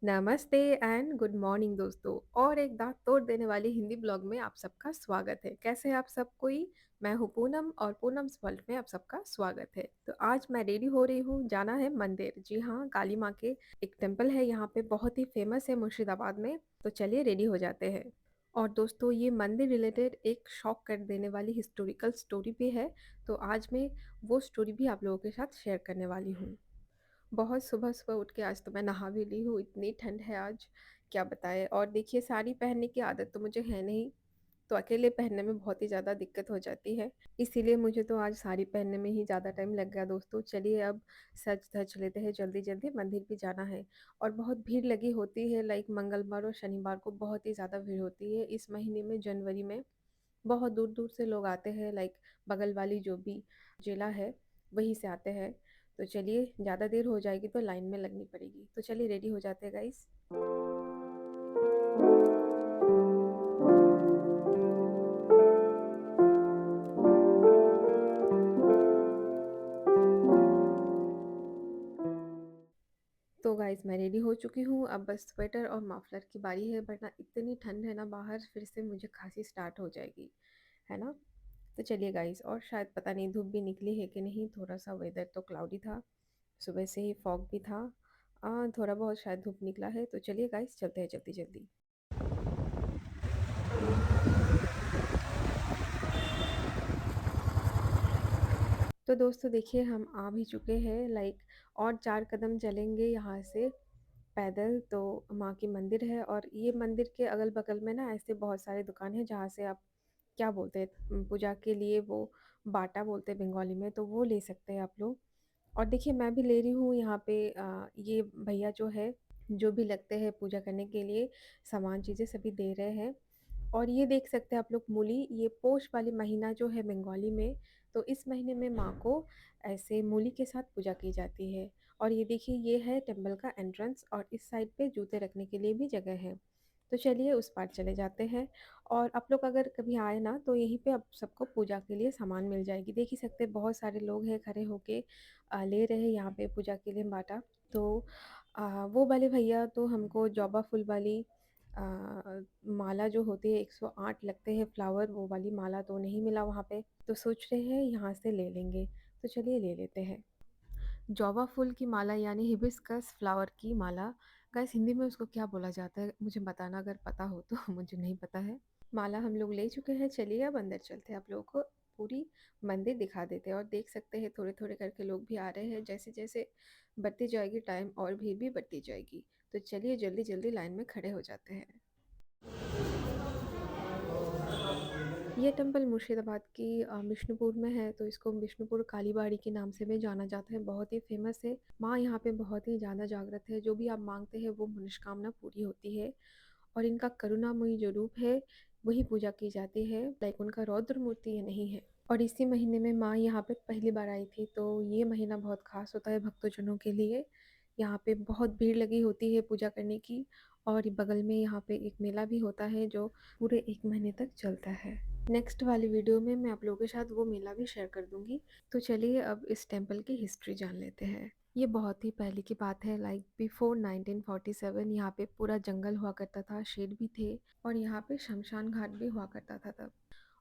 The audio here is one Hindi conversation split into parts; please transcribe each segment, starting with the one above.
नमस्ते एंड गुड मॉर्निंग दोस्तों। और एक दांत तोड़ देने वाली हिंदी ब्लॉग में आप सबका स्वागत है। कैसे हैं आप सब कोई? मैं हूं पूनम और पूनम्स वर्ल्ड में आप सबका स्वागत है। तो आज मैं रेडी हो रही हूं, जाना है मंदिर। जी हाँ, काली माँ के एक टेम्पल है यहाँ पे, बहुत ही फेमस है मुर्शिदाबाद में। तो चलिए रेडी हो जाते हैं। और दोस्तों, ये मंदिर रिलेटेड एक शॉक कर देने वाली हिस्टोरिकल स्टोरी भी है। तो आज मैं वो स्टोरी भी आप लोगों के साथ शेयर करने वाली हूँ। बहुत सुबह-सुबह उठ के आज तो मैं नहा भी ली हूँ, इतनी ठंड है आज, क्या बताएँ। और देखिए, साड़ी पहनने की आदत तो मुझे है नहीं, तो अकेले पहनने में बहुत ही ज़्यादा दिक्कत हो जाती है। इसीलिए मुझे तो आज साड़ी पहनने में ही ज़्यादा टाइम लग गया दोस्तों। चलिए अब सज-धज लेते हैं जल्दी-जल्दी, मंदिर भी जाना है। और बहुत भीड़ लगी होती है, लाइक मंगलवार और शनिवार को बहुत ही ज़्यादा भीड़ होती है। इस महीने में जनवरी में बहुत दूर-दूर से लोग आते हैं, लाइक बगल वाली जो भी जिला है, वहीं से आते हैं। तो चलिए, ज़्यादा देर हो जाएगी तो लाइन में लगनी पड़ेगी। तो चलिए रेडी हो जाते हैं गाइस। तो गाइस, मैं रेडी हो चुकी हूँ, अब बस स्वेटर और मफलर की बारी है, वरना इतनी ठंड है ना बाहर, फिर से मुझे खाँसी स्टार्ट हो जाएगी, है ना? तो चलिए गाइस, और शायद पता नहीं धूप भी निकली है कि नहीं, थोड़ा-सा वेदर तो क्लाउडी था, सुबह से ही फॉग भी था। थोड़ा बहुत शायद धूप निकला है, तो चलिए गाइस चलते हैं जल्दी-जल्दी। तो दोस्तों देखिए, हम आ भी चुके हैं, लाइक और 4 कदम चलेंगे यहाँ से पैदल तो माँ की मंदिर है। और ये मंदिर के अगल-बगल में ना ऐसे बहुत सारे दुकान हैं जहाँ से आप क्या बोलते हैं, पूजा के लिए वो बाटा बोलते हैं बंगाली में, तो वो ले सकते हैं आप लोग। और देखिए, मैं भी ले रही हूँ यहाँ पे ये भैया जो है, जो भी लगते हैं पूजा करने के लिए सामान चीज़ें सभी दे रहे हैं। और ये देख सकते हैं आप लोग मूली, ये पोष वाली महीना जो है बंगाली में, तो इस महीने में माँ को ऐसे मूली के साथ पूजा की जाती है। और ये देखिए, ये है टेम्पल का एंट्रेंस और इस साइड पे जूते रखने के लिए भी जगह है। तो चलिए उस पार चले जाते हैं। और आप लोग अगर कभी आए ना, तो यहीं पे आप सबको पूजा के लिए सामान मिल जाएगी। देख ही सकते हैं बहुत सारे लोग हैं खड़े होके ले रहे हैं यहाँ पे पूजा के लिए बाटा। तो वो वाले भैया तो हमको जॉबा फूल वाली माला जो होती है, 108 लगते हैं फ्लावर, वो वाली माला तो नहीं मिला वहाँ पे, तो सोच रहे हैं यहाँ से ले लेंगे। तो चलिए ले लेते हैं। जॉबा फूल की माला यानी हिबिस्कस फ्लावर की माला। गाइस, हिंदी में उसको क्या बोला जाता है मुझे बताना अगर पता हो तो मुझे नहीं पता है। माला हम लोग ले चुके हैं, चलिए अब अंदर चलते हैं, आप लोगों को पूरी मंदिर दिखा देते हैं। और देख सकते हैं थोड़े थोड़े करके लोग भी आ रहे हैं, जैसे जैसे बढ़ती जाएगी टाइम और भीड़ भी बढ़ती जाएगी। तो चलिए जल्दी जल्दी लाइन में खड़े हो जाते हैं। ये टेम्पल मुर्शिदाबाद की बिष्णुपुर में है, तो इसको बिष्णुपुर कालीबाड़ी के नाम से भी जाना जाता है। बहुत ही फेमस है। माँ यहाँ पे बहुत ही ज़्यादा जागृत है, जो भी आप मांगते हैं वो मनोकामना पूरी होती है। और इनका करुणामयी जो रूप है वही पूजा की जाती है, लाइक उनका रौद्र मूर्ति ये नहीं है। और इसी महीने में माँ यहाँ पे पहली बार आई थी, तो ये महीना बहुत खास होता है भक्तजनों के लिए। यहाँ पे बहुत भीड़ लगी होती है पूजा करने की। और बगल में यहाँ पे एक मेला भी होता है जो पूरे 1 महीने तक चलता है। नेक्स्ट वाली वीडियो में मैं आप लोगों के साथ वो मेला भी शेयर कर दूँगी। तो चलिए अब इस टेम्पल की हिस्ट्री जान लेते हैं। ये बहुत ही पहले की बात है, लाइक बिफोर 1947 यहाँ पे पूरा जंगल हुआ करता था, शेर भी थे और यहाँ पे शमशान घाट भी हुआ करता था तब।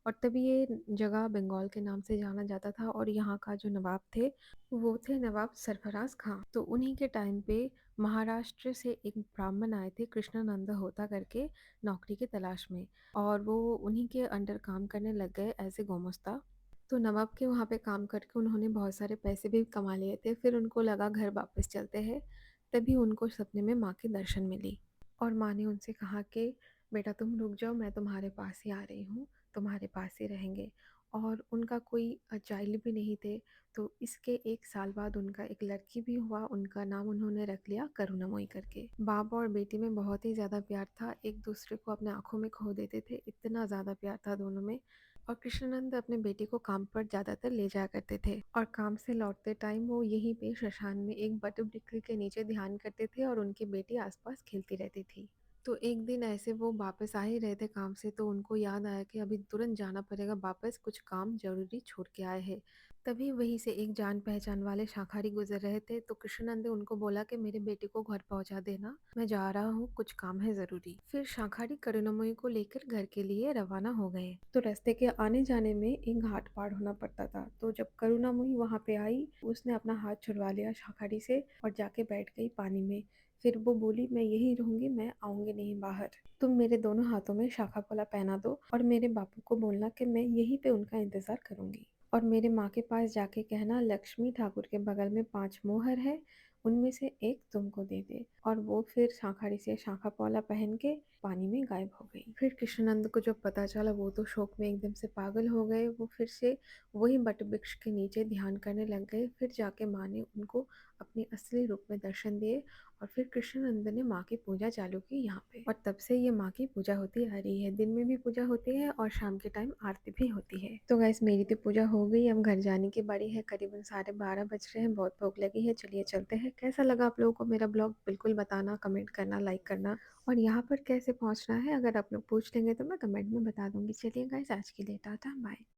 और तभी ये जगह बंगाल के नाम से जाना जाता था। और यहाँ का जो नवाब थे, वो थे नवाब सरफराज खां। तो उन्हीं के टाइम पे महाराष्ट्र से एक ब्राह्मण आए थे, कृष्णानंद होता करके, नौकरी की तलाश में। और वो उन्हीं के अंडर काम करने लग गए एज ए गोमस्ता। तो नवाब के वहाँ पे काम करके उन्होंने बहुत सारे पैसे भी कमा लिए थे। फिर उनको लगा घर वापस चलते हैं, तभी उनको सपने में माँ के दर्शन मिली। और माँ ने उनसे कहा कि बेटा तुम रुक जाओ, मैं तुम्हारे पास ही आ रही हूँ, तुम्हारे पास ही रहेंगे। और उनका कोई चाइल्ड भी नहीं थे। तो इसके 1 साल बाद उनका एक लड़की भी हुआ, उनका नाम उन्होंने रख लिया करुणामयी करके। बाप और बेटी में बहुत ही ज़्यादा प्यार था, एक दूसरे को अपने आंखों में खो देते थे, इतना ज़्यादा प्यार था दोनों में। और कृष्णानंद अपने बेटे को काम पर ज़्यादातर ले जाया करते थे, और काम से लौटते टाइम वो यहीं पे शमशान में एक बट वृक्ष के नीचे ध्यान करते थे और उनकी बेटी आसपास खेलती रहती थी। तो एक दिन ऐसे वो वापस आ ही रहे थे काम से, तो उनको याद आया कि अभी तुरंत जाना पड़ेगा वापस, कुछ काम ज़रूरी छोड़ के आए हैं। तभी वहीं से एक जान पहचान वाले शाकाहारी गुजर रहे थे, तो कृष्णानंद ने उनको बोला कि मेरे बेटे को घर पहुंचा देना, मैं जा रहा हूँ, कुछ काम है जरूरी। फिर शाकाहारी करुणामयी को लेकर घर के लिए रवाना हो गए। तो रास्ते के आने जाने में एक घाट पार होना पड़ता था, तो जब करुणामयी वहां पे आई, उसने अपना हाथ छुड़वा लिया शाकाहारी से और जाके बैठ गई पानी में। फिर वो बोली, मैं यहीं रहूंगी, मैं आऊंगी नहीं बाहर। तुम मेरे दोनों हाथों में शाखा पोला पहना दो और मेरे बापू को बोलना कि मैं यहीं पे उनका इंतजार करूंगी। और मेरे माँ के पास जाके कहना, लक्ष्मी ठाकुर के बगल में 5 मोहर है, उनमें से एक तुमको दे दे। और वो फिर शांखाड़ी से शाखा पौला पहन के पानी में गायब हो गई। फिर कृष्णानंद को जब पता चला, वो तो शौक में एकदम से पागल हो गए। वो फिर से वही बट वृक्ष के नीचे ध्यान करने लग गए। फिर जाके माँ ने उनको अपने असली रूप में दर्शन दिए और फिर कृष्णानंद ने माँ की पूजा चालू की यहाँ पे। और तब से ये माँ की पूजा होती आ रही है, दिन में भी पूजा होती है और शाम के टाइम आरती भी होती है। तो गाइस, मेरी तो पूजा हो गई, अब घर जाने की बारी है। करीबन 12:30 बज रहे हैं, बहुत भूख लगी है, चलिए चलते हैं। कैसा लगा आप लोगों को मेरा ब्लॉग, बिल्कुल बताना, कमेंट करना, लाइक करना। और यहाँ पर कैसे पहुँचना है अगर आप लोग पूछ लेंगे तो मैं कमेंट में बता दूंगी। चलिए गाइस, आज के लिए टाटा बाय।